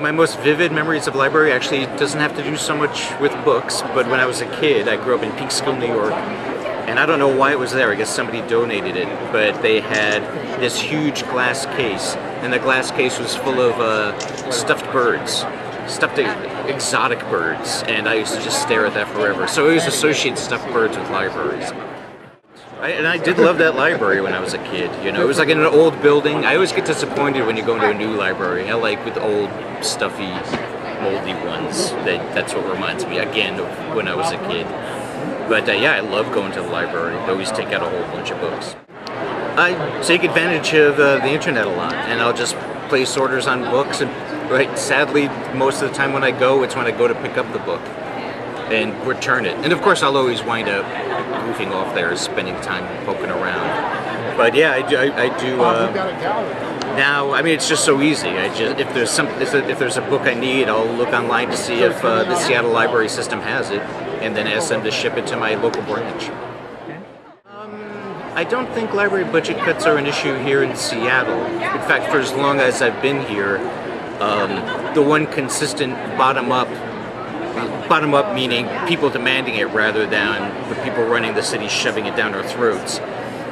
My most vivid memories of library actually doesn't have to do so much with books, but when I was a kid, I grew up in Peekskill, New York, and I don't know why it was there. I guess somebody donated it, but they had this huge glass case, and the glass case was full of stuffed birds, stuffed exotic birds, and I used to just stare at that forever. So I always associate stuffed birds with libraries. And I did love that library when I was a kid, you know. It was like in an old building. I always get disappointed when you go into a new library. I like with old, stuffy, moldy ones. That's what reminds me, again, of when I was a kid. But yeah, I love going to the library. I always take out a whole bunch of books. I take advantage of the internet a lot, and I'll just place orders on books. And sadly, most of the time when I go, it's when I go to pick up the book and return it. And of course, I'll always wind up goofing off there, spending time poking around. But yeah, I do. Now, I mean, it's just so easy. If there's a book I need, I'll look online to see if the Seattle library system has it, and then ask them to ship it to my local branch. I don't think library budget cuts are an issue here in Seattle. In fact, for as long as I've been here, the one consistent bottom up meaning people demanding it rather than the people running the city shoving it down our throats.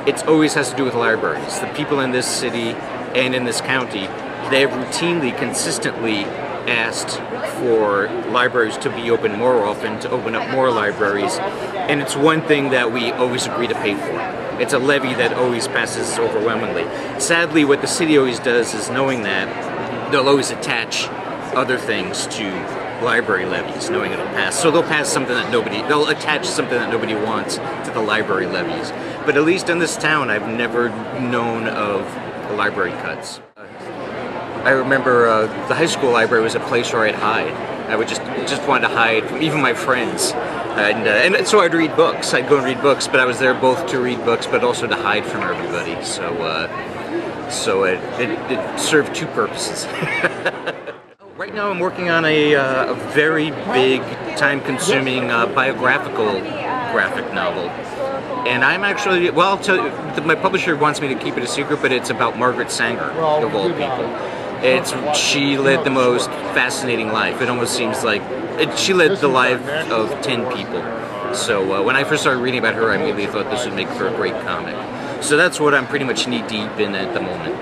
It always has to do with libraries. The people in this city and in this county, they have routinely, consistently asked for libraries to be open more often, to open up more libraries, and it's one thing that we always agree to pay for. It's a levy that always passes overwhelmingly. Sadly, what the city always does is, knowing that, they'll always attach other things to library levies, knowing it'll pass. So they'll attach something that nobody wants to the library levies. But at least in this town, I've never known of library cuts. I remember the high school library was a place where I'd hide. I would just want to hide from even my friends. And so I'd read books. I'd go and read books, but I was there both to read books, but also to hide from everybody. So it served two purposes. Right now I'm working on a very big, time-consuming biographical graphic novel. And I'm actually, well, I'll tell you, my publisher wants me to keep it a secret, but it's about Margaret Sanger, of all people. She led the most fascinating life. It almost seems like, she led the life of 10 people. So when I first started reading about her, I immediately thought this would make for a great comic. So that's what I'm pretty much knee-deep in at the moment.